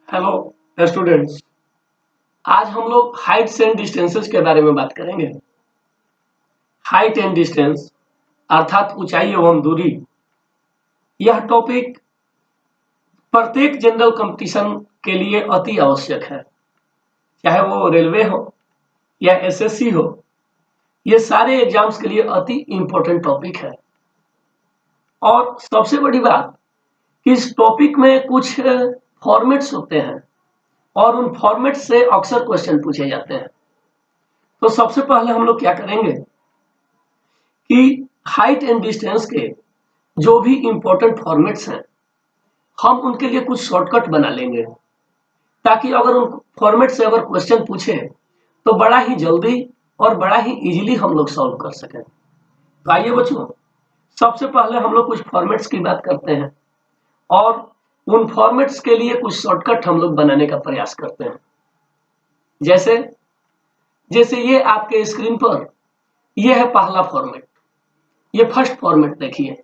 Hello students. आज हम लोग हाइट्स एंड डिस्टेंसेस के बारे में बात करेंगे। हाइट एंड डिस्टेंस अर्थात ऊंचाई एवं दूरी। यह टॉपिक प्रत्येक जनरल कंपटीशन के लिए अति आवश्यक है, चाहे वो रेलवे हो या एसएससी हो। ये सारे एग्जाम्स के लिए अति इंपॉर्टेंट टॉपिक है। और सबसे बड़ी बात, इस टॉपिक में कुछ फॉर्मेट्स होते हैं और उन फॉर्मेट से अक्सर क्वेश्चन पूछे जाते हैं। तो सबसे पहले हम लोग क्या करेंगे कि हाइट एंड डिस्टेंस के जो भी इंपॉर्टेंट फॉर्मेट्स हैं हम उनके लिए कुछ शॉर्टकट बना लेंगे, ताकि अगर उन फॉर्मेट से अगर क्वेश्चन पूछे तो बड़ा ही जल्दी और बड़ा ही इजीली हम लोग सॉल्व कर सकें। तो आइए बच्चों, सबसे पहले हम लोग कुछ फॉर्मेट्स की बात करते हैं और उन फॉर्मेट्स के लिए कुछ शॉर्टकट हम लोग बनाने का प्रयास करते हैं। जैसे जैसे ये आपके स्क्रीन पर ये है पहला फॉर्मेट, ये फर्स्ट फॉर्मेट देखिए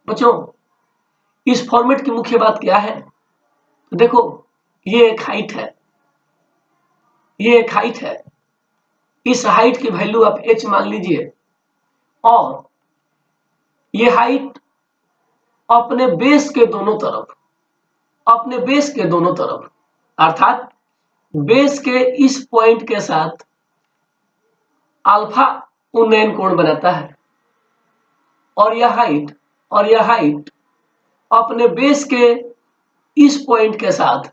बच्चों। इस फॉर्मेट की मुख्य बात क्या है? तो देखो, ये एक हाइट है, ये एक हाइट है। इस हाइट की वैल्यू आप h मान लीजिए और ये हाइट अपने बेस के दोनों तरफ, अपने बेस के दोनों तरफ अर्थात बेस के इस पॉइंट के साथ अल्फा उन्नयन कोण बनाता है और यह हाइट अपने बेस के इस पॉइंट के साथ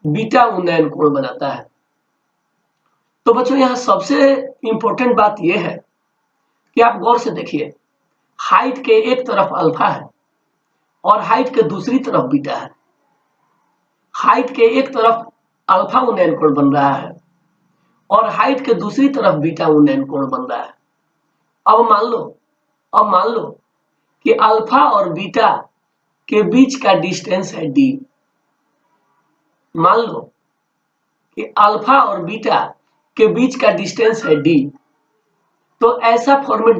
बीटा उन्नयन कोण बनाता है। तो बच्चों यहां सबसे इंपॉर्टेंट बात यह है कि आप गौर से देखिए, हाइट के एक तरफ अल्फा है और हाइट के दूसरी तरफ बीटा है। हाइट के एक तरफ अल्फा उन्नयन कोण बन रहा है और हाइट के दूसरी तरफ बीटा उन्नयन कोण बन रहा है। अब मान लो कि अल्फा और बीटा के बीच का डिस्टेंस है d। मान लो कि अल्फा और बीटा के बीच का डिस्टेंस है d। तो ऐसा फॉर्मेट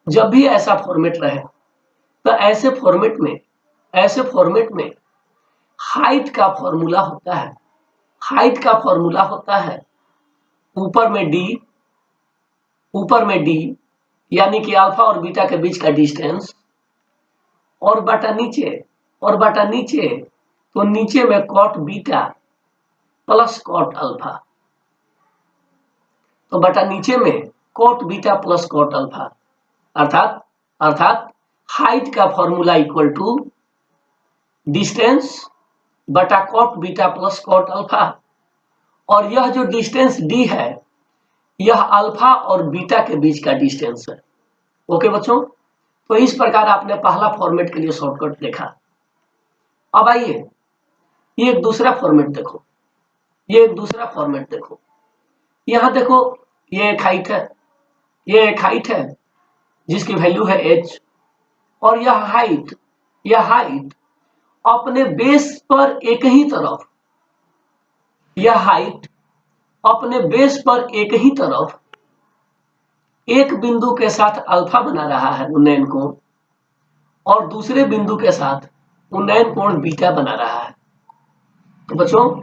जब भी ऐसा फॉर्मेट रहे तो ऐसे फॉर्मेट में हाइट का फॉर्मूला होता है ऊपर में d यानी कि अल्फा और बीटा के बीच का डिस्टेंस, और बटा नीचे तो नीचे में cot beta plus cot alpha. तो बटा नीचे में cot beta plus cot alpha अर्थात हाइट का फॉर्मूला इक्वल टू डिस्टेंस बटा cot beta plus cot alpha. और यह जो डिस्टेंस d है यह अल्फा और बीटा के बीच का डिस्टेंस है। ओके बच्चों, तो इस प्रकार आपने पहला फॉर्मेट के लिए शॉर्टकट देखा। अब आइए ये एक दूसरा फॉर्मेट देखो। यहां देखो, ये एक हाइट है जिसकी वैल्यू है h और यह हाइट अपने बेस पर एक ही तरफ एक बिंदु के साथ अल्फा बना रहा है उन्नयन कोण और दूसरे बिंदु के साथ उन्नयन कोण बीटा बना रहा है। तो बच्चों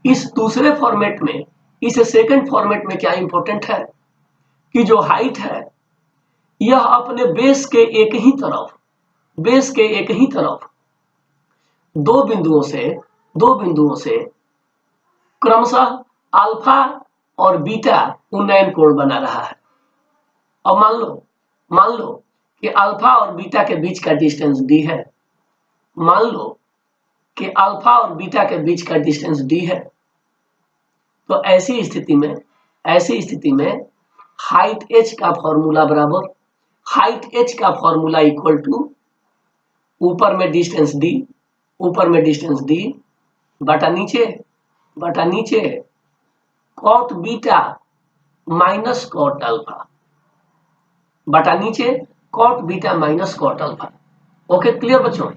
इस दूसरे फॉर्मेट में, इस सेकंड फॉर्मेट में क्या इंपॉर्टेंट है कि जो हाइट है यह अपने बेस के एक ही तरफ दो बिंदुओं से क्रमशः अल्फा और बीटा उन्नयन कोण बना रहा है। अब मान लो कि अल्फा और बीटा के बीच का डिस्टेंस d है। मान लो कि अल्फा और बीटा के बीच का डिस्टेंस d है। तो ऐसी स्थिति में हाइट h का फॉर्मूला इक्वल टू ऊपर में डिस्टेंस d बटा नीचे cot beta minus cot alpha बटा नीचे cot beta minus cot alpha. Okay, clear बच्चों?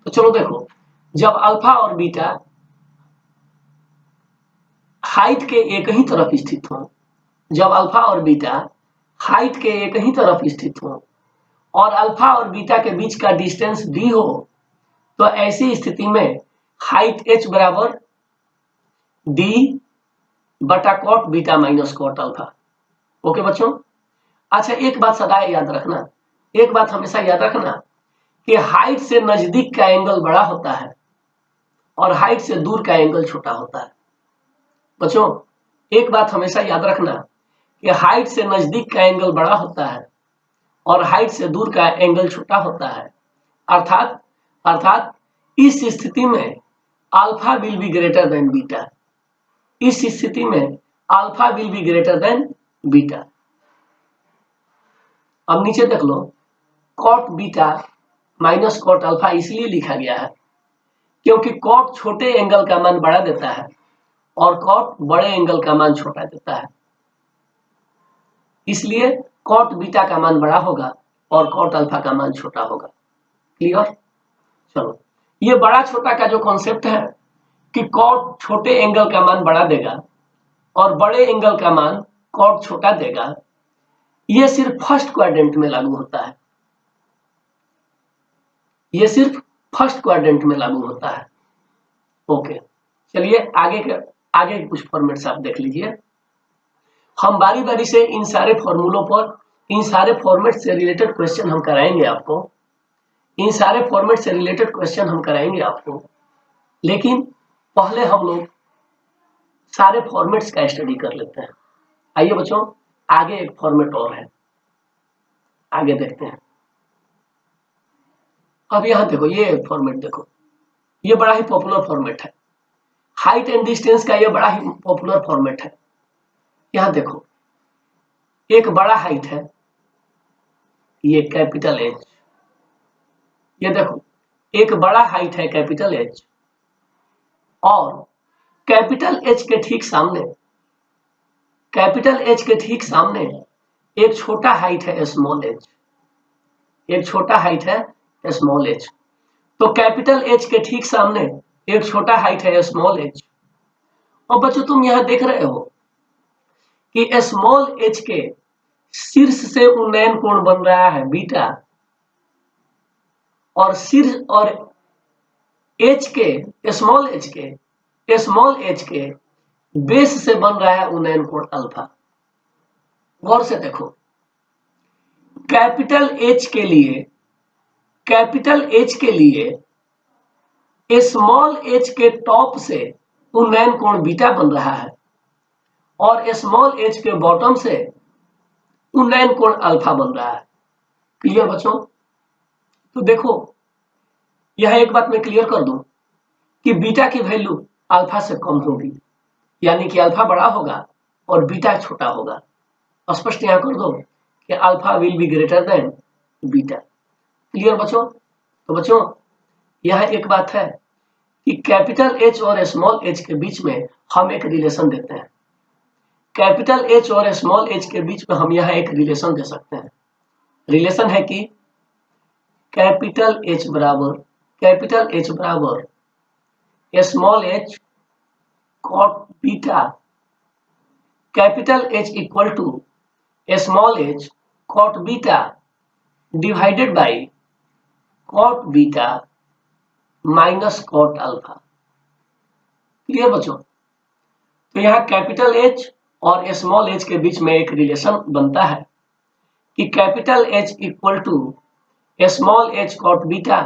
तो चलो देखो, जब अल्फा और बीटा हाइट के एक ही तरफ स्थित हो और अल्फा और बीटा के बीच का डिस्टेंस d हो, तो ऐसी स्थिति में हाइट h बराबर d बटा cot beta minus cot alpha. Okay बच्चों, अच्छा एक बात सदा याद रखना, एक बात हमेशा याद रखना कि हाइट से नजदीक का एंगल बड़ा होता है और हाइट से दूर का एंगल छोटा होता है। बच्चों एक बात हमेशा याद रखना कि हाइट से नजदीक का एंगल बड़ा होता है और हाइट से दूर का एंगल छोटा होता है। अर्थात अर्थात इस स्थिति में alpha will be greater than beta. इस स्थिति में alpha will be greater than beta. अब नीचे देख लो, cot beta minus cot alpha इसलिए लिखा गया है क्योंकि कॉट छोटे एंगल का मान बड़ा देता है और कॉट बड़े एंगल का मान छोटा देता है, इसलिए कॉट बीटा का मान बड़ा होगा और कॉट अल्फा का मान छोटा होगा। क्लियर? चलो, ये बड़ा छोटा का जो कॉन्सेप्ट है कि कॉट छोटे एंगल का मान बड़ा देगा और बड़े एंगल का मान कॉट छोटा देगा, ये सिर्फ फर्स्ट क्वाड्रेंट में लागू होता है। ये सिर्फ फर्स्ट क्वाड्रेंट में लागू होता है। ओके, चलिए आगे कुछ फॉर्मेट्स आप देख लीजिए। हम बारी बारी से इन सारे फॉर्मूलों पर, इन सारे फॉर्मेट से रिलेटेड क्वेश्चन हम कराएंगे आपको, इन सारे फॉर्मेट से रिलेटेड क्वेश्चन हम कराएंगे आपको, लेकिन पहले हम लोग सारे फॉर्मेट्स का स्टडी कर लेते हैं। आइए बच्चों, आगे एक फॉर्मेट और है, आगे देखते हैं। अब यहां देखो, ये फॉर्मेट देखो, ये बड़ा ही पॉपुलर फॉर्मेट है। हाइट एंड डिस्टेंस का ये बड़ा ही पॉपुलर फॉर्मेट है। यहां देखो, एक बड़ा हाइट है, ये कैपिटल एच। ये देखो, एक बड़ा हाइट है कैपिटल एच और कैपिटल एच के ठीक सामने, कैपिटल एच के ठीक सामने एक छोटा हाइट है स्मॉल एच। एक छोटा हाइट है स्मॉल एच। तो कैपिटल एच के ठीक सामने एक छोटा हाइट है स्मॉल एच। और बच्चों तुम यहां देख रहे हो कि स्मॉल एच के शीर्ष से उन्नयन कोण बन रहा है बीटा और शीर्ष और एच के स्मॉल एच के बेस से बन रहा है उन्नयन कोण अल्फा। गौर से देखो, कैपिटल एच के लिए स्मॉल एच के टॉप से उन्नयन कोण बीटा बन रहा है और स्मॉल एच के बॉटम से उन्नयन कोण अल्फा बन रहा है। क्लियर बच्चों? तो देखो, यह एक बात मैं क्लियर कर दूं कि बीटा की वैल्यू अल्फा से कम होगी, यानी कि अल्फा बड़ा होगा और बीटा छोटा होगा। स्पष्ट यहां कर दो कि alpha will be greater than beta. Clear बच्चों? तो बच्चों यह एक बात है कि कैपिटल एच और स्मॉल एच के बीच में हम एक रिलेशन देते हैं। कैपिटल एच और स्मॉल एच के बीच में हम यहां एक रिलेशन दे सकते हैं। रिलेशन है कि कैपिटल एच बराबर small H cot beta, capital H equal to small H cot beta divided by cot beta minus cot alpha. Clear बच्चों? तो यहां कैपिटल एच और स्मॉल एच के बीच में एक रिलेशन बनता है कि capital H equal to small H cot beta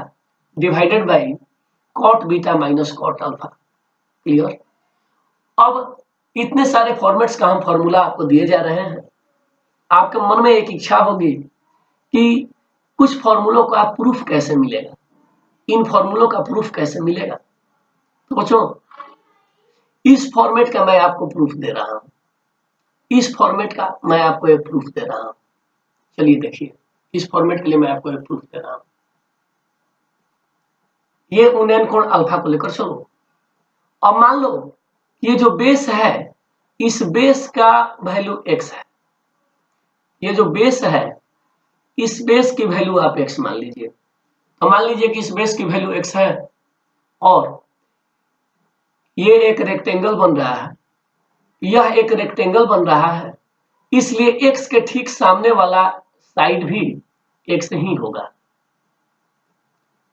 divided by cot beta minus cot alpha. Clear? अब इतने सारे फॉर्मेट्स का हम फॉर्मूला आपको दिए जा रहे हैं। आपके मन में एक इच्छा होगी कि कुछ फॉर्मूलों का प्रूफ कैसे मिलेगा, इन फॉर्मूलों का प्रूफ कैसे मिलेगा। तो बच्चों इस फॉर्मेट का मैं आपको प्रूफ दे रहा हूं, इस फॉर्मेट का मैं आपको एक प्रूफ दे रहा हूं। चलिए देखिए, इस फॉर्मेट के लिए मैं आपको एक प्रूफ दे रहा हूं। ये उन्नयन कोण अल्फा को लेकर चलो। अब मान लो ये जो बेस है, इस बेस का वैल्यू x है। ये जो बेस है, इस बेस की वैल्यू आप x मान लीजिए। तो मान लीजिए कि इस बेस की वैल्यू x है और ये एक रेक्टेंगल बन रहा है, यह एक रेक्टेंगल बन रहा है, इसलिए x के ठीक सामने वाला साइड भी x ही होगा।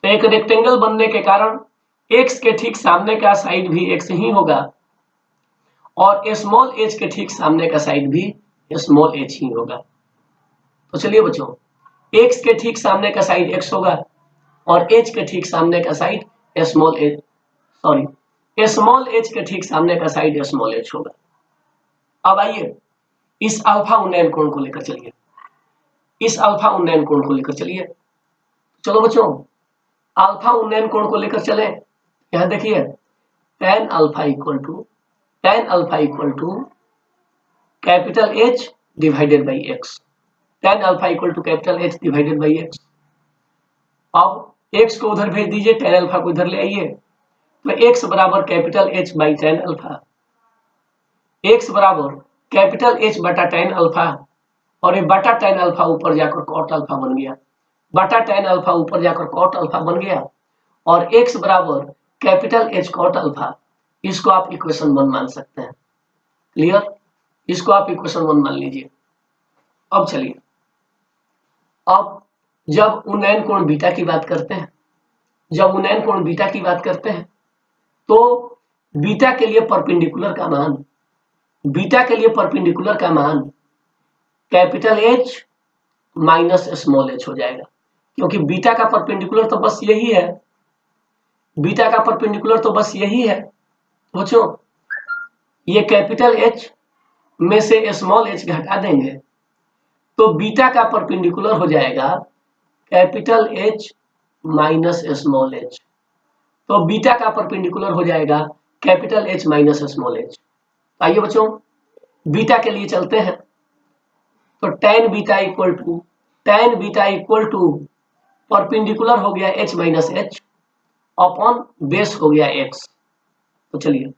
तो एक रेक्टेंगल बनने के कारण एक्स के ठीक सामने का साइड भी एक्स ही होगा और स्मॉल एच के ठीक सामने का साइड भी स्मॉल एच ही होगा। तो चलिए बच्चों, एक्स के ठीक सामने का साइड एक्स होगा और एच के ठीक सामने का side small H, sorry small H के ठीक सामने का साइड स्मॉल एच होगा। अब आइए इस अल्फा उन्नयन कोण को लेकर चलिए, इस अल्फा उन्नयन कोण को लेकर चलिए। चलो बच्चों, अल्फा उन्नयन कोण को लेकर चले। यहां देखिए tan alpha equal to capital H divided by X, tan alpha equal to capital H divided by X. अब x को उधर भेज दीजिए, tan अल्फा को इधर ले आइए, तो x बराबर capital H by tan alpha, x बराबर कैपिटल H बटा tan अल्फा, और ये बटा tan अल्फा ऊपर जाकर cot अल्फा बन गया, बटा tan अल्फा ऊपर जाकर cot अल्फा बन गया, और x बराबर कैपिटल H cot अल्फा। इसको आप इक्वेशन 1 मान सकते हैं। क्लियर? इसको आप इक्वेशन 1 मान लीजिए। अब चलिए, अब जब उन्नयन कोण बीटा की बात करते हैं, जब उन्नयन कोण बीटा की बात करते हैं तो बीटा के लिए परपेंडिकुलर का मान, बीटा के लिए परपेंडिकुलर का मान capital H minus small h हो जाएगा, क्योंकि बीटा का परपेंडिकुलर तो बस यही है, बीटा का परपेंडिकुलर तो बस यही है बच्चों। ये कैपिटल H में से स्मॉल h घटा देंगे तो बीटा का परपेंडिकुलर हो जाएगा capital H minus small h, तो बीटा का परपेंडिकुलर हो जाएगा capital H minus small h। आइए बच्चों बीटा के लिए चलते हैं, तो tan beta equal to perpendicular हो गया h minus h upon base हो गया x। तो चलिए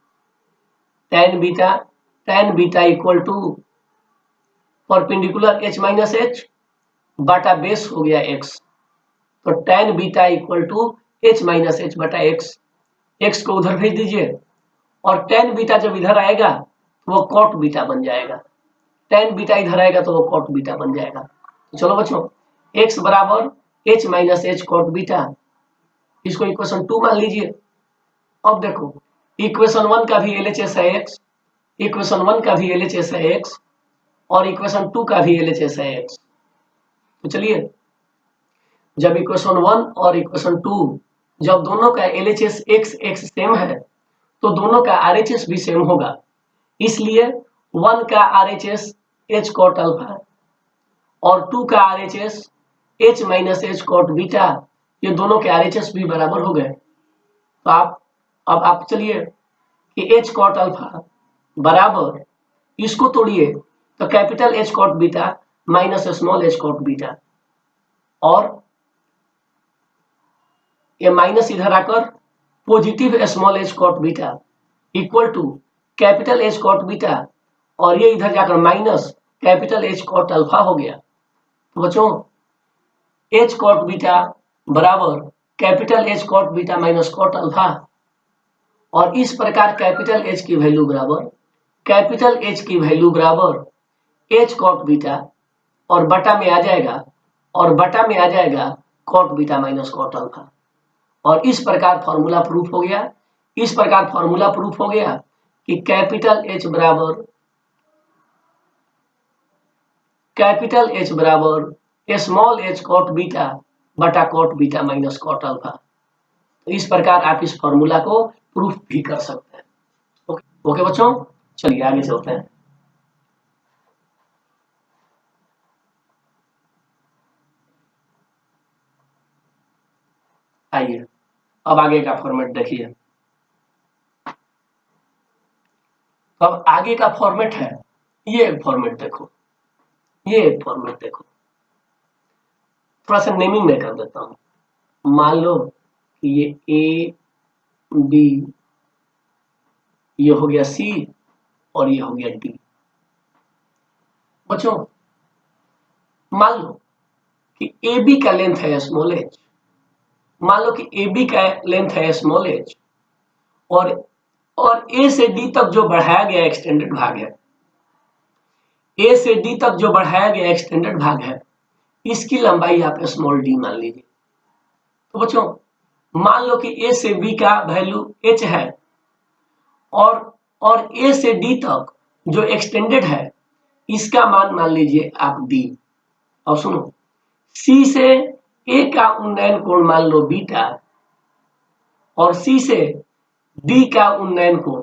tan beta equal to perpendicular h minus h बटा बेस हो गया x, तो tan beta equal to h minus h बटा x, x को उधर भेज दीजिए और tan बीटा जब इधर आएगा तो वो cot बीटा बन जाएगा, tan बीटा इधर आएगा तो वो cot बीटा बन जाएगा। तो चलो बच्चों x बराबर h minus h cot beta, इसको इक्वेशन 2 मान लीजिए। अब देखो इक्वेशन 1 का भी LHS है x, इक्वेशन 1 का भी LHS है x और इक्वेशन 2 का भी LHS है x। तो चलिए जब इक्वेशन 1 और इक्वेशन 2 जब दोनों का LHS x सेम है तो दोनों का RHS भी सेम होगा, इसलिए 1 का RHS h cot अल्फा और 2 का RHS h minus h cot beta, ये दोनों के RHS भी बराबर हो गए। तो अब आप चलिए कि h cot अल्फा बराबर, इसको तोड़िए तो capital H cot beta minus small h cot beta, और ये माइनस इधर आकर positive small h cot beta equal to capital H cot beta, और ये इधर जाकर minus capital H cot alpha हो गया। तो बच्चों H cot बीटा बराबर capital H cot beta minus cot alpha, और इस प्रकार कैपिटल H की वैल्यू बराबर H cot बीटा, और बटा में आ जाएगा cot beta minus cot alpha, और इस प्रकार फॉर्मूला प्रूफ हो गया कि कैपिटल H बराबर स्मॉल h cot बीटा बटा cot beta minus cot alpha. तो इस प्रकार आप इस फॉर्मूला को प्रूफ भी कर सकते हैं। ओके बच्चों, चलिए आगे चलते हैं। आइए अब आगे का फॉर्मेट देखिए। तो अब आगे का फॉर्मेट है, ये एक फॉर्मेट देखो, थोड़ा सा नेमिंग मैं कर देता हूं। मान लो कि ये A B, ये हो गया C और ये हो गया D। बच्चों मान लो कि AB का लेंथ है स्मॉल h, मान लो कि AB का लेंथ है स्मॉल h, और A से D तक जो बढ़ाया गया एक्सटेंडेड भाग है, A से D तक जो बढ़ाया गया एक्सटेंडेड भाग है, इसकी लंबाई आप स्मॉल d मान लीजिए। तो बच्चों मान लो कि ए से बी का वैल्यू h है और ए से डी तक जो एक्सटेंडेड है इसका मान लीजिए आप d। और सुनो, सी से ए का उन्नयन कोण मान लो बीटा और सी से डी का उन्नयन कोण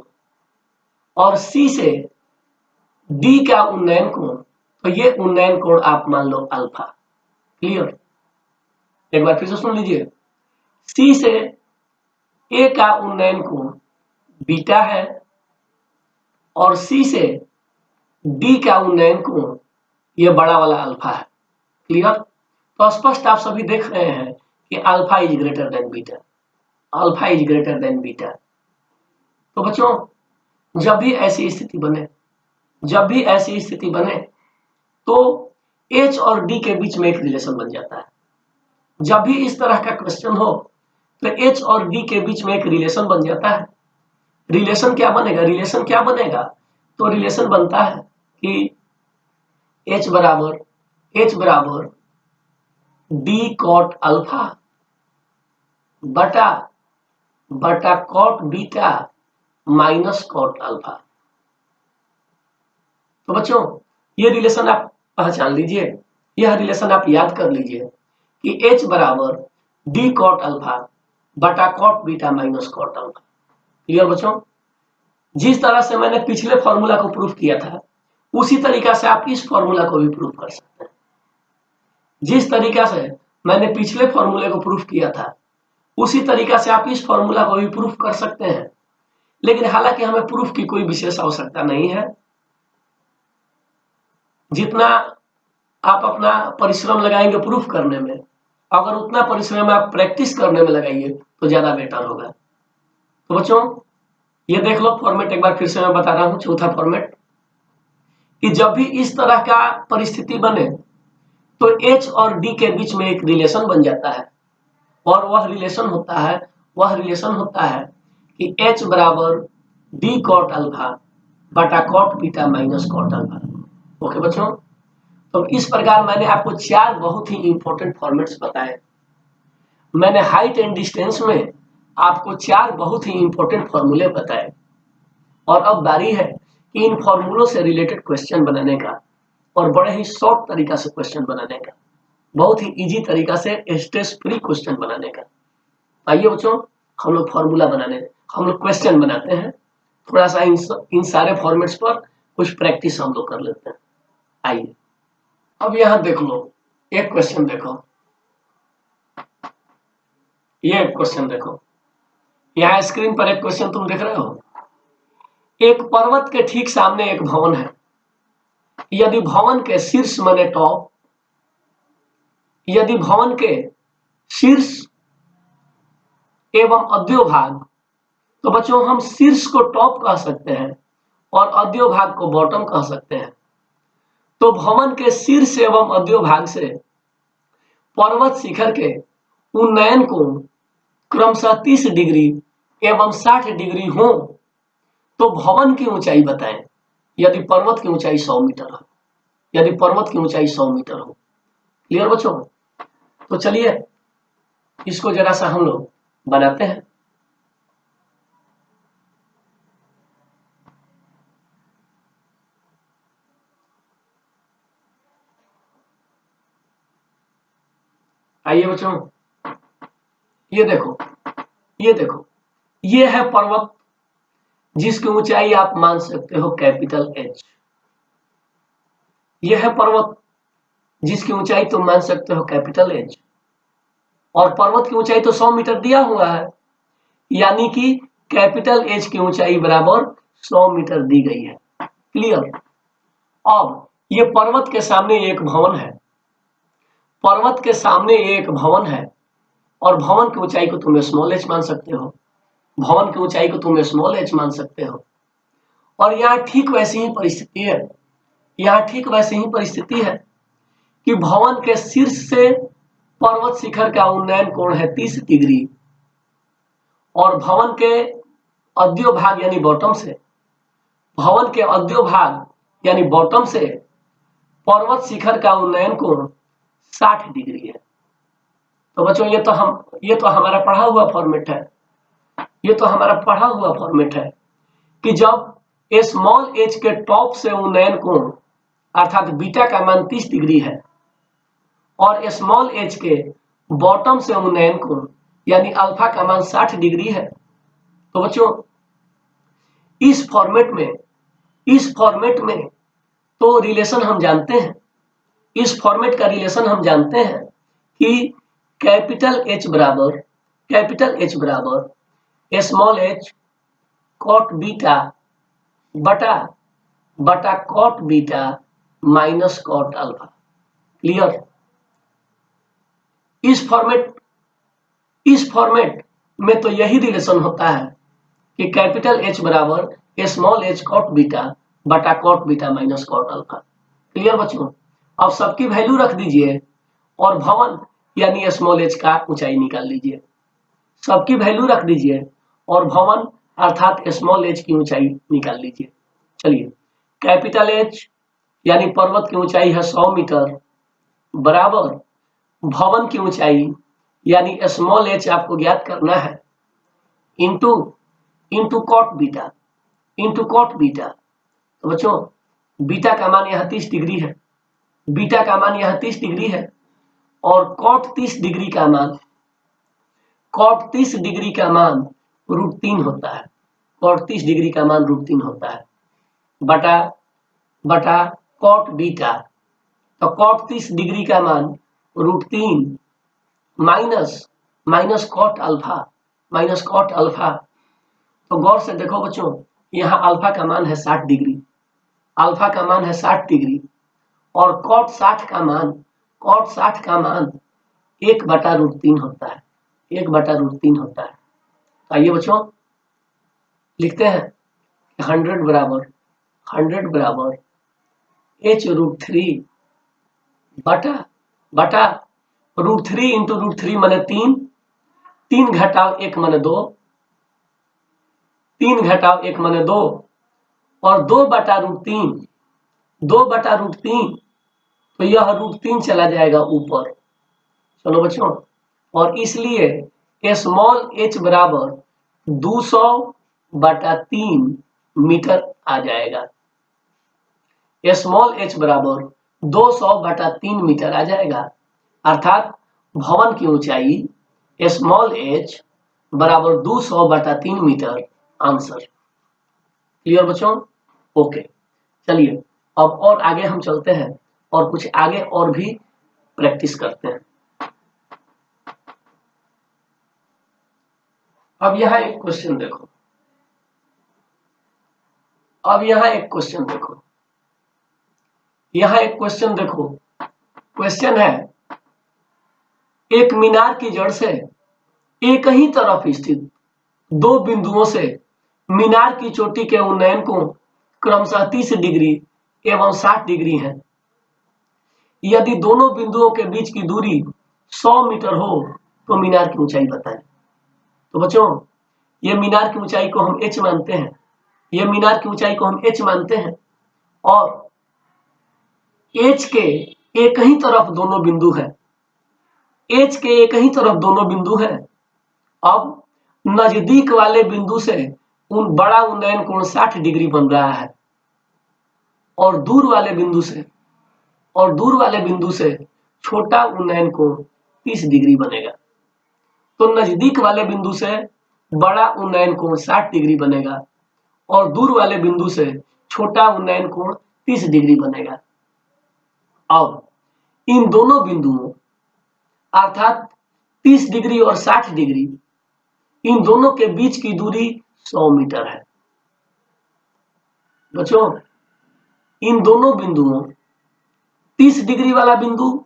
और सी से डी का उन्नयन कोण, तो ये उन्नयन कोण आप मान लो अल्फा। क्लियर? एक बार फिर से सुन लीजिए, सी से ए का उन्नयन कोण बीटा है और सी से डी का उन्नयन कोण ये बड़ा वाला अल्फा है। क्लियर? तो स्पष्ट आप सभी देख रहे हैं कि alpha is greater than beta, alpha is greater than beta. तो बच्चों जब भी ऐसी स्थिति बने तो H और D के बीच में एक रिलेशन बन जाता है। जब भी इस तरह का क्वेश्चन हो तो H और D के बीच में एक रिलेशन बन जाता है। रिलेशन क्या बनेगा? तो रिलेशन बनता है कि H बराबर D cot अल्फा बटा cot beta minus cot alpha. तो बच्चों ये रिलेशन आप पहचान लीजिए, यह रिलेशन आप याद कर लीजिए कि H बराबर D cot अल्फा बटा cot beta minus cot alpha. Clear बच्चों? जिस तरह से मैंने पिछले फॉर्मूला को प्रूफ किया था उसी तरीका से आप इस फॉर्मूला को भी प्रूफ कर सकते हैं। जिस तरीका से मैंने पिछले फॉर्मूले को प्रूफ किया था उसी तरीका से आप इस फॉर्मूला को भी प्रूफ कर सकते हैं, लेकिन हालांकि हमें प्रूफ की कोई विशेष आवश्यकता नहीं है। जितना आप अपना परिश्रम लगाएंगे प्रूफ करने में, अगर उतना परिश्रम आप प्रैक्टिस करने में लगाइए तो ज्यादा बेटर होगा। तो बच्चों ये देख लो फॉर्मेट, एक बार फिर से मैं बता रहा हूं, चौथा फॉर्मेट कि जब भी इस तरह का परिस्थिति बने तो H और D के बीच में एक रिलेशन बन जाता है और वह रिलेशन होता है कि H बराबर D cot अल्फा बटा cot beta minus cot alpha. Okay बच्चों, तो इस प्रकार मैंने आपको 4 बहुत ही इंपॉर्टेंट फॉर्मेट्स बताए। मैंने हाइट एंड डिस्टेंस में आपको 4 बहुत ही इंपॉर्टेंट फॉर्मूले बताए और अब बारी है कि इन फॉर्मूलों से रिलेटेड क्वेश्चन बनाने का और बड़े ही शॉर्ट तरीका से क्वेश्चन बनाने का, बहुत ही इजी तरीका से स्ट्रेस फ्री क्वेश्चन बनाने का। आइए बच्चों हम लोग क्वेश्चन बनाते हैं। थोड़ा सा इन सारे फॉर्मेट्स पर कुछ प्रैक्टिस हम लोग कर लेते हैं। आइए अब यहां देख लो, एक क्वेश्चन देखो, ये क्वेश्चन देखो, यहाँ स्क्रीन पर एक क्वेश्चन तुम देख रहे हो। एक पर्वत के ठीक सामने एक भवन है। यदि भवन के शीर्ष माने टॉप, यदि भवन के शीर्ष एवं अध्योभाग, तो बच्चों हम शीर्ष को टॉप कह सकते हैं और अध्योभाग को बॉटम कह सकते हैं। तो भवन के शीर्ष एवं अध्योभाग से पर्वत शिखर के उन्नयन कोण क्रमशः 30 डिग्री एवं 60 डिग्री हो तो भवन की ऊंचाई बताएं यदि पर्वत की ऊंचाई 100 मीटर हो, यदि पर्वत की ऊंचाई 100 मीटर हो। क्लियर बच्चों? तो चलिए इसको जरा सा हम लोग बनाते हैं। आइए बच्चों ये देखो, ये है पर्वत जिसकी ऊंचाई आप मान सकते हो कैपिटल H। यह है पर्वत जिसकी ऊंचाई तुम मान सकते हो कैपिटल H, और पर्वत की ऊंचाई तो 100 मीटर दिया हुआ है, यानी कि कैपिटल H की ऊंचाई बराबर 100 मीटर दी गई है। क्लियर? अब ये पर्वत के सामने एक भवन है, पर्वत के सामने एक भवन है और भवन की ऊंचाई को तुम स्मॉल h मान सकते हो, भवन की ऊंचाई को तुम स्मॉल h मान सकते हो। और यहाँ ठीक वैसी ही परिस्थिति है, कि भवन के शीर्ष से पर्वत शिखर का उन्नयन कोण है 30 डिग्री और भवन के अध्योभाग यानी बॉटम से, भवन के अध्योभाग यानी बॉटम से पर्वत शिखर का उन्नयन कोण 60 डिग्री है। तो बच्चों ये तो हमारा पढ़ा हुआ फॉर्मेट है, ये तो हमारा पढ़ा हुआ फॉर्मेट है कि जब स्मॉल एच के टॉप से उन्नयन कोण अर्थात बीटा का मान 30 डिग्री है और स्मॉल एच के बॉटम से उन्नयन कोण यानी अल्फा का मान 60 डिग्री है। तो बच्चों इस फॉर्मेट में तो रिलेशन हम जानते हैं, इस फॉर्मेट का रिलेशन हम जानते हैं कि कैपिटल H बराबर स्मॉल h कॉट बीटा बटा cot beta minus cot alpha. Clear? इस फॉर्मेट में तो यही रिलेशन होता है कि कैपिटल H बराबर स्मॉल h कॉट बीटा बटा cot beta minus cot alpha. Clear बच्चों? अब सबकी वैल्यू रख दीजिए और भवन यानी स्मॉल h का ऊंचाई निकाल लीजिए। सबकी वैल्यू रख दीजिए और भवन अर्थात स्मॉल h की ऊंचाई निकाल लीजिए। चलिए, कैपिटल H यानी पर्वत की ऊंचाई है 100 मीटर बराबर भवन की ऊंचाई यानी स्मॉल h आपको ज्ञात करना है इंटू कॉट बीटा। तो बच्चों बीटा का मान यह 30 डिग्री है, बीटा का मान यह 30 डिग्री है और कॉट 30 डिग्री का मान √3 होता है। कॉट 30 डिग्री का मान √3 होता है बटा कॉट बीटा। तो कॉट 30 डिग्री का मान √3 माइनस कॉट अल्फा। तो गौर से देखो बच्चों, यहाँ अल्फा का मान है 60 डिग्री, और कॉट 60 का मान 1/√3 होता है, 1/√3 होता है। आइए बच्चों लिखते हैं 100 बराबर h√3 बटा √3 इंटू √3 माने 3 घटाव 1 माने 2, 3 घटाव 1 माने 2 और 2/√3 तो यह √3 चला जाएगा ऊपर। चलो बच्चों, और इसलिए स्मॉल h बराबर 200/3 मीटर आ जाएगा। स्मॉल h बराबर 200/3 मीटर आ जाएगा, अर्थात भवन की ऊंचाई स्मॉल h बराबर 200/3 मीटर। आंसर क्लियर बच्चों? ओके, चलिए अब और आगे हम चलते हैं और कुछ आगे और भी प्रैक्टिस करते हैं। अब यहाँ एक क्वेश्चन देखो, क्वेश्चन है एक मीनार की जड़ से एक ही तरफ स्थित दो बिंदुओं से मीनार की चोटी के उन्नयन को क्रमशः 30 डिग्री एवं 60 डिग्री है। यदि दोनों बिंदुओं के बीच की दूरी 100 मीटर हो तो मीनार की ऊंचाई बताएं। तो बच्चों ये मीनार की ऊंचाई को हम h मानते हैं, और h के एक ही तरफ दोनों बिंदु है। अब नजदीक वाले बिंदु से बड़ा उन्नयन कोण 60 डिग्री बन रहा है और दूर वाले बिंदु से छोटा उन्नयन कोण 30 डिग्री बनेगा। तो नजदीक वाले बिंदु से बड़ा उन्नयन कोण 60 डिग्री बनेगा और दूर वाले बिंदु से छोटा उन्नयन कोण 30 डिग्री बनेगा। अब इन दोनों बिंदुओं अर्थात 30 डिग्री और 60 डिग्री, इन दोनों के बीच की दूरी 100 मीटर है। बच्चों इन दोनों बिंदुओं 30 डिग्री वाला बिंदु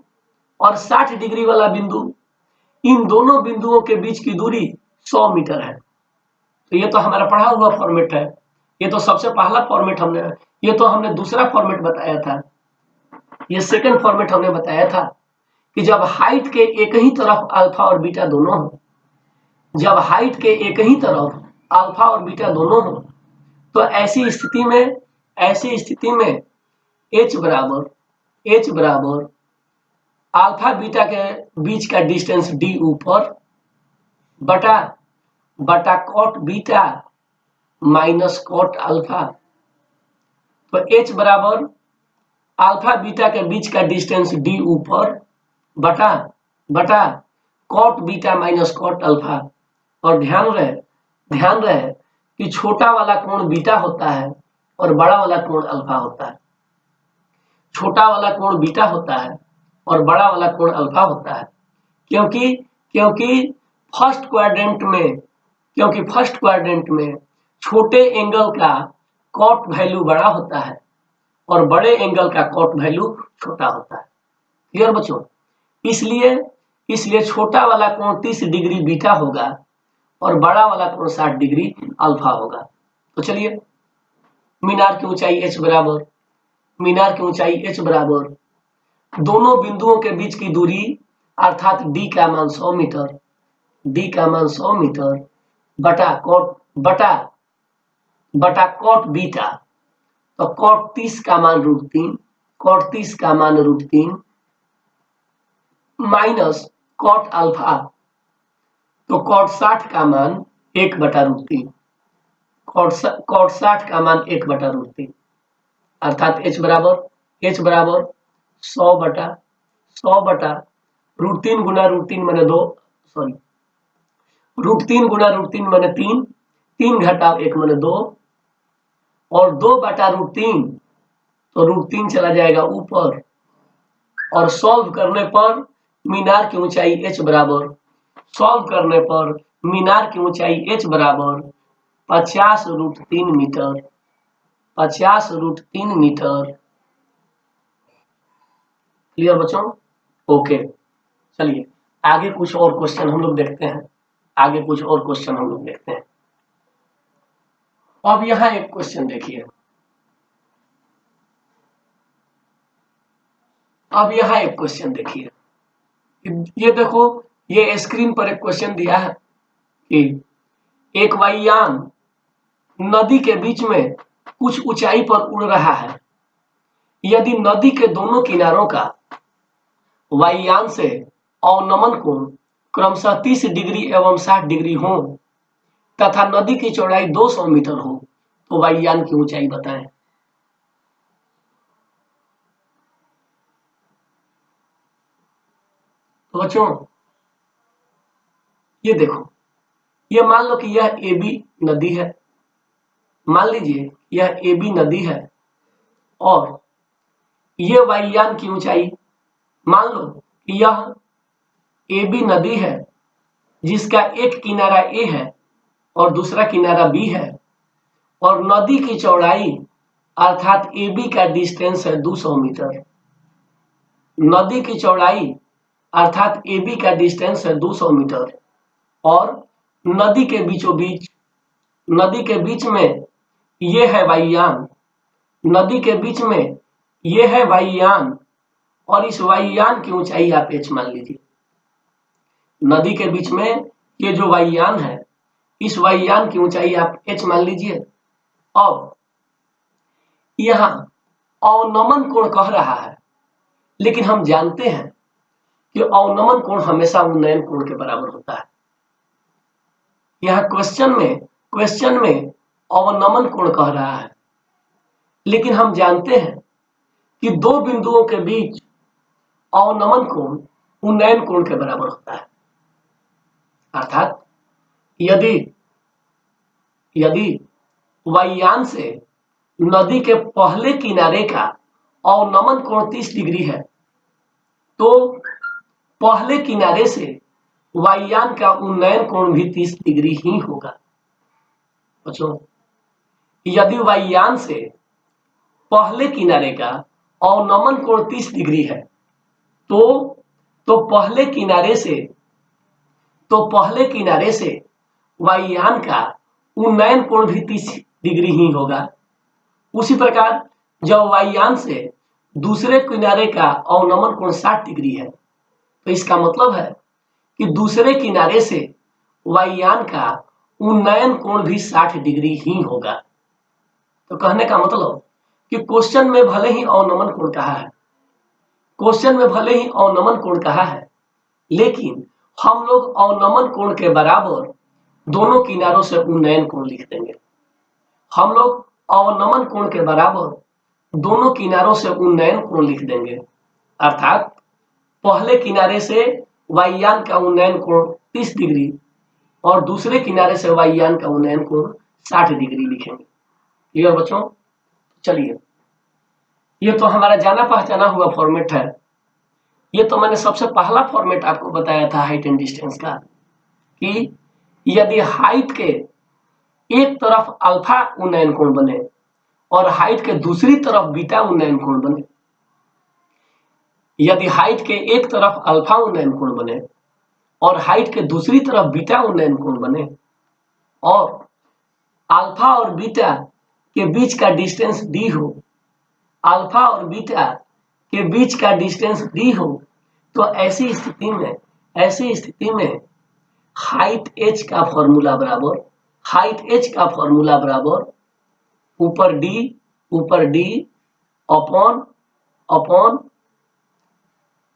और 60 डिग्री वाला बिंदु, इन दोनों बिंदुओं के बीच की दूरी 100 मीटर है। तो ये तो हमारा पढ़ा हुआ फॉर्मेट है, ये तो सबसे पहला फॉर्मेट हमने दूसरा फॉर्मेट बताया था, ये सेकंड फॉर्मेट हमने बताया था कि जब हाइट के एक ही तरफ अल्फा और बीटा दोनों हो, तो ऐसी स्थिति में h बराबर अल्फा बीटा के बीच का डिस्टेंस डी ऊपर बटा बटा cot beta minus cot alpha. तो h बराबर अल्फा बीटा के बीच का डिस्टेंस डी ऊपर बटा बटा cot beta minus cot alpha. और ध्यान रहे कि छोटा वाला कोण बीटा होता है और बड़ा वाला कोण अल्फा होता है। छोटा वाला कोण बीटा होता है और बड़ा वाला कोण अल्फा होता है, क्योंकि फर्स्ट क्वाड्रेंट में छोटे एंगल का कॉट वैल्यू बड़ा होता है और बड़े एंगल का कॉट वैल्यू छोटा होता है। क्लियर बच्चों? इसलिए छोटा वाला कोण 30 डिग्री बीटा होगा और बड़ा वाला कोण 60 डिग्री अल्फा होगा। तो चलिए, मीनार की ऊंचाई h बराबर दोनों बिंदुओं के बीच की दूरी अर्थात d का मान 100 मीटर बटा कॉट बीटा। तो कॉट 30 का मान √3 माइनस कॉट अल्फा, तो कॉट 60 का मान 1/√3, कॉट 60 का मान 1/√3 अर्थात h बराबर 100 बटा √3 गुना √3 मैंने 2, सॉरी √3 गुना √3 मैंने 3 घटाव 1 मैंने 2 और 2/√3, तो √3 चला जाएगा ऊपर और सॉल्व करने पर मीनार की ऊंचाई h बराबर 50√3 मीटर 50√3 मीटर। क्लियर बच्चों? ओके, चलिए आगे कुछ और क्वेश्चन हम लोग देखते हैं। अब यहाँ एक क्वेश्चन देखिए, ये देखो, ये स्क्रीन पर एक क्वेश्चन दिया है कि एक वायुयान नदी के बीच में कुछ ऊंचाई पर उड़ रहा है। यदि नदी के दोनों किनारों का वायुयान से अवनमन कोण क्रमशः 30 डिग्री एवं 60 डिग्री हो तथा नदी की चौड़ाई 200 मीटर हो, तो वायुयान की ऊंचाई बताएं। तो बच्चों ये देखो, ये मान लो कि यह AB नदी है, मान लीजिए यह AB नदी है और ये वायुयान की ऊंचाई, मान लो कि यह AB नदी है जिसका एक किनारा A है और दूसरा किनारा B है और नदी की चौड़ाई अर्थात AB का डिस्टेंस है 200 मीटर। नदी की चौड़ाई अर्थात AB का डिस्टेंस है 200 मीटर और नदी के बीच में ये है वायुयान, और इस वायुयान की ऊंचाई आप h मान लीजिए। नदी के बीच में ये जो वायुयान है, इस वायुयान की ऊंचाई आप h मान लीजिए। अब यहाँ अवनमन कोण कह रहा है, लेकिन हम जानते हैं कि अवनमन कोण हमेशा उन्नयन कोण के बराबर होता है। यहाँ क्वेश्चन में अवनमन कोण कह रहा है, लेकिन हम जानते हैं कि दो बिंदुओं के बीच अवनमन कोण उन्नयन कोण के बराबर होता है। अर्थात यदि वायुयान से नदी के पहले किनारे का अवनमन कोण 30 डिग्री है, तो पहले किनारे से वायुयान का उन्नयन कोण भी 30 डिग्री ही होगा। बच्चों, यदि वायुयान से पहले किनारे का अवनमन कोण 30 डिग्री है, तो पहले किनारे से वायुयान का उन्नयन कोण भी 30 डिग्री ही होगा। उसी प्रकार जब वायुयान से दूसरे किनारे का अवनमन कोण 60 डिग्री है, तो इसका मतलब है कि दूसरे किनारे से वायुयान का उन्नयन कोण भी 60 डिग्री ही होगा। तो कहने का मतलब कि क्वेश्चन में भले ही अवनमन कोण कहा है, क्वेश्चन में भले ही अवनमन कोण कहा है, लेकिन हम लोग अवनमन कोण के बराबर दोनों किनारों से उन्नयन कोण लिख देंगे। हम लोग अवनमन कोण के बराबर दोनों किनारों से उन्नयन कोण लिख देंगे, अर्थात पहले किनारे से वायुयान का उन्नयन कोण 30 डिग्री और दूसरे किनारे से वायुयान का उन्नयन कोण 60 डिग्री लिखेंगे। क्लियर बच्चों? चलिए, ये तो हमारा जाना पहचाना हुआ फॉर्मेट है। ये तो मैंने सबसे पहला फॉर्मेट आपको बताया था हाइट एंड डिस्टेंस का, कि यदि हाइट के एक तरफ अल्फा उन्नयन कोण बने और हाइट के दूसरी तरफ बीटा उन्नयन कोण बने, यदि हाइट के एक तरफ अल्फा उन्नयन कोण बने और हाइट के दूसरी तरफ बीटा उन्नयन कोण बने और अल्फा और बीटा के बीच का डिस्टेंस डी हो, अल्फा और बीटा के बीच का डिस्टेंस डी हो, तो ऐसी स्थिति में हाइट एच का फॉर्मूला बराबर ऊपर D upon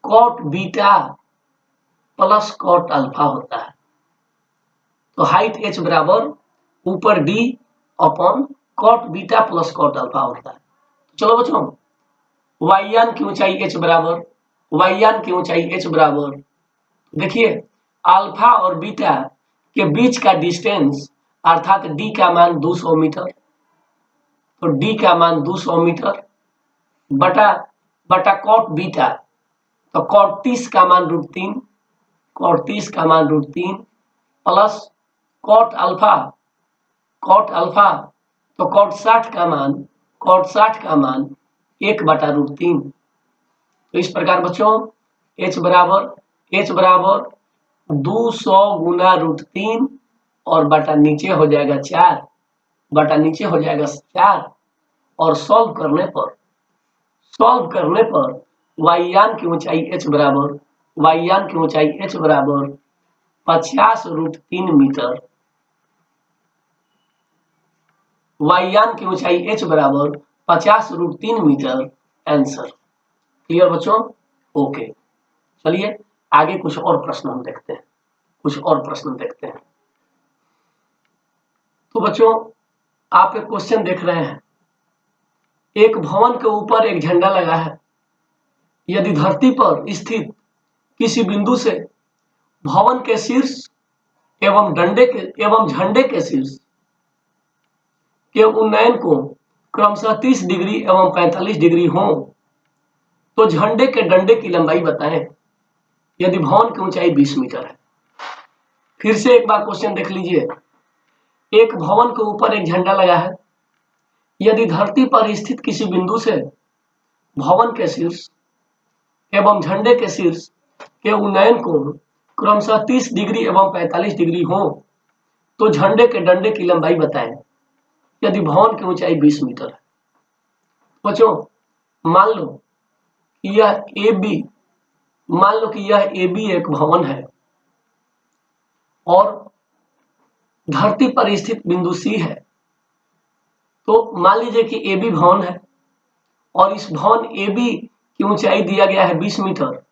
cot beta plus cot alpha होता है। तो हाइट एच बराबर ऊपर D upon cot beta plus cot alpha होता है। चलो बच्चों, वायुयान की ऊंचाई एच बराबर देखिए अल्फा और बीटा के बीच का डिस्टेंस अर्थात डी का मान 200 मीटर, तो डी का मान 200 मीटर बटा कॉट बीटा, तो कॉट 30 का मान √3 प्लस कॉट अल्फा तो कॉट 60 का मान 1/√3। तो इस प्रकार बच्चों h बराबर 200 गुना √3 और बटा नीचे हो जाएगा 4 और सॉल्व करने पर वायुयान की ऊंचाई h बराबर 50√3 मीटर, वायुयान की ऊंचाई h बराबर 50√3 मीटर आंसर। क्लियर बच्चों? ओके, चलिए आगे कुछ और प्रश्न हम देखते हैं। तो बच्चों आप एक क्वेश्चन देख रहे हैं, एक भवन के ऊपर एक झंडा लगा है। यदि धरती पर स्थित किसी बिंदु से भवन के शीर्ष एवं झंडे के शीर्ष के उन्नयन को क्रमशः 30 डिग्री एवं 45 डिग्री हो, तो झंडे के डंडे की लंबाई बताएं यदि भवन की ऊंचाई 20 मीटर है। फिर से एक बार क्वेश्चन देख लीजिए, एक भवन के ऊपर एक झंडा लगा है। यदि धरती पर स्थित किसी बिंदु से भवन के शीर्ष एवं झंडे के शीर्ष के उन्नयन कोण क्रमशः 30 डिग्री एवं 45 डिग्री हो, तो झंडे के डंडे की लंबाई बताएं यदि भवन की ऊंचाई 20 मीटर है। बच्चों मान लो कि यह ए बी एक भवन है और धरती पर स्थित बिंदु सी है। तो मान लीजिए कि ए बी भवन है और इस भवन ए बी की ऊंचाई दिया गया है 20 मीटर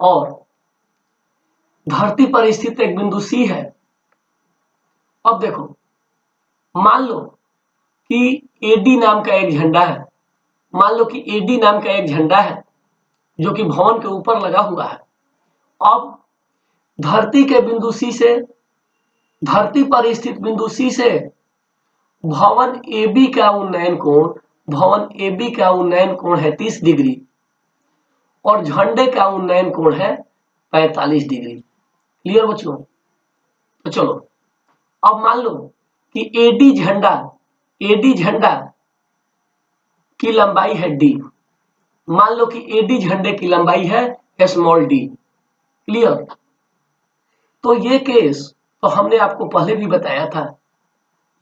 और धरती पर स्थित एक बिंदु सी है। अब देखो, मान लो कि एडी नाम का एक झंडा है, जो कि भवन के ऊपर लगा हुआ है। अब धरती पर स्थित बिंदु सी से भवन ए बी का उन्नयन कोण है 30 डिग्री और झंडे का उन्नयन कोण है 45 डिग्री। क्लियर बच्चों? तो चलो अब मान लो कि एडी झंडा की लंबाई है डी। मान लो कि एडी झंडे की लंबाई है स्मॉल डी। क्लियर? तो ये केस तो हमने आपको पहले भी बताया था,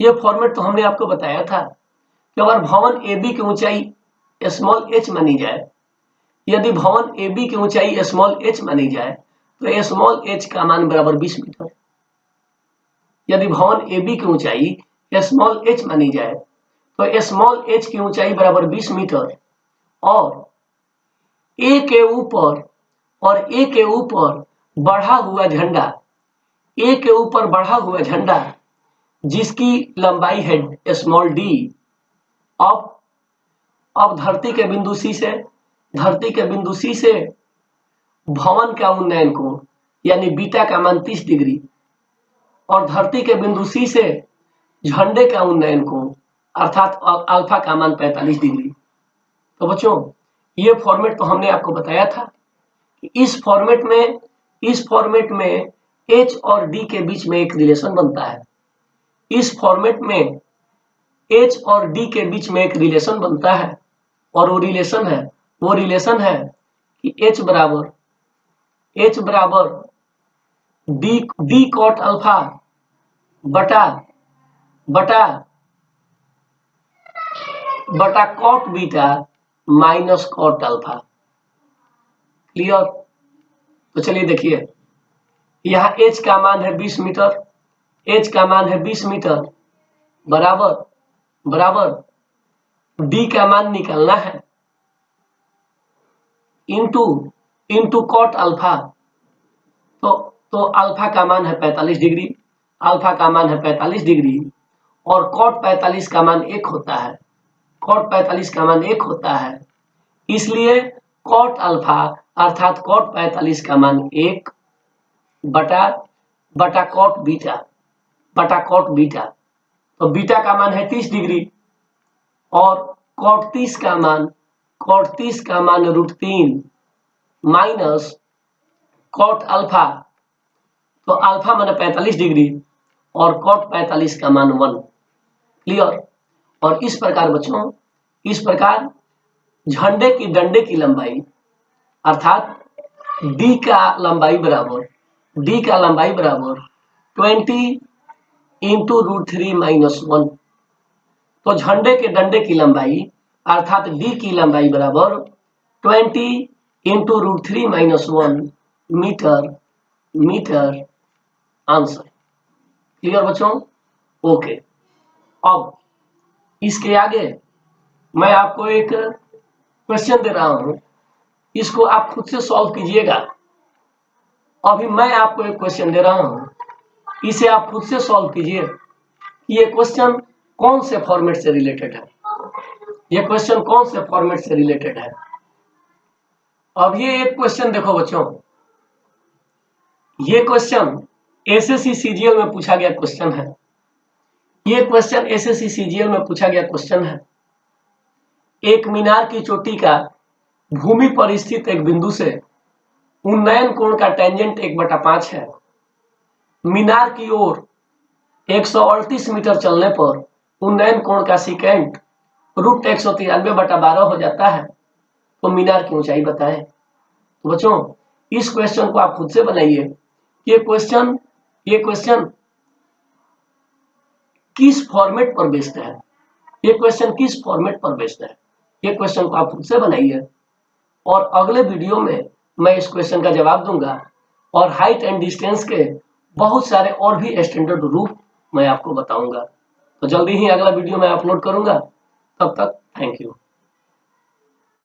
ये फॉर्मेट तो हमने आपको बताया था कि अगर भवन ए बी की ऊंचाई स्मॉल एच मानी जाए, यदि भवन ए बी की ऊंचाई स्मॉल एच मानी जाए तो स्मॉल एच का मान बराबर 20 मीटर। यदि भवन ए बी की ऊंचाई स्मॉल एच मानी जाए तो स्मॉल एच की ऊंचाई बराबर 20 मीटर और ए के ऊपर और ए के ऊपर बढ़ा हुआ झंडा, ए के ऊपर बढ़ा हुआ झंडा जिसकी लंबाई है स्मॉल डी, अब धरती के बिंदु सी से भवन का उन्नयन कोण यानी बीटा का मान 30 डिग्री और धरती के बिंदु सी से झंडे का उन्नयन कोण अर्थात अल्फा का मान 45 डिग्री। तो बच्चों ये फॉर्मेट तो हमने आपको बताया था कि इस फॉर्मेट में एच और डी के बीच में एक रिलेशन बनता है। इस फॉर्मेट में एच और डी के बीच में एक रिलेशन बनता है और वो रिलेशन है कि एच बराबर डी कॉट अल्फा बटा cot beta minus cot alpha. Clear? तो चलिए देखिए, यहाँ एच का मान है 20 मीटर, बराबर डी का मान निकालना है इंटू कॉट अल्फा। तो अल्फा का मान है 45 डिग्री, और कॉट 45 का मान 1 होता है, इसलिए कॉट अल्फा अर्थात कॉट 45 का मान 1 बटा कॉट बीटा। तो बीटा का मान है 30 डिग्री और कॉट 30 का मान √3 माइनस कॉट अल्फा, तो अल्फा मान 45 डिग्री और कॉट 45 का मान 1। क्लियर? और इस प्रकार बच्चों, झंडे की डंडे की लंबाई अर्थात डी का लंबाई बराबर 20 इंटू √3 माइनस 1। तो झंडे के डंडे की लंबाई अर्थात डी की लंबाई बराबर 20 into √3 minus 1 metre answer. Clear बच्चों? ओके। अब इसके आगे मैं आपको एक क्वेश्चन दे रहा हूं, इसको आप खुद से सॉल्व कीजिएगा। अभी मैं आपको एक क्वेश्चन दे रहा हूं, इसे आप खुद से सॉल्व कीजिए कि ये क्वेश्चन कौन से फॉर्मेट से रिलेटेड है। अब ये एक क्वेश्चन देखो बच्चों, ये क्वेश्चन एसएससी सीजीएल में पूछा गया क्वेश्चन है। एक मीनार की चोटी का भूमि पर स्थित एक बिंदु से उन्नयन कोण का टेंजेंट 1/5 है। मीनार की ओर 138 मीटर चलने पर उन्नयन कोण का सेकेंड √193/12 हो जाता है। तो मीनार की ऊंचाई बताएं। तो बच्चों इस क्वेश्चन को आप खुद से बनाइए। ये क्वेश्चन किस फॉर्मेट पर बेस्ड है, ये क्वेश्चन को आप खुद से बनाइए और अगले वीडियो में मैं इस क्वेश्चन का जवाब दूंगा और हाइट एंड डिस्टेंस के बहुत सारे और भी स्टैंडर्ड रूप मैं आपको बताऊंगा। तो जल्दी ही अगला वीडियो मैं अपलोड करूंगा। तब तक थैंक यू।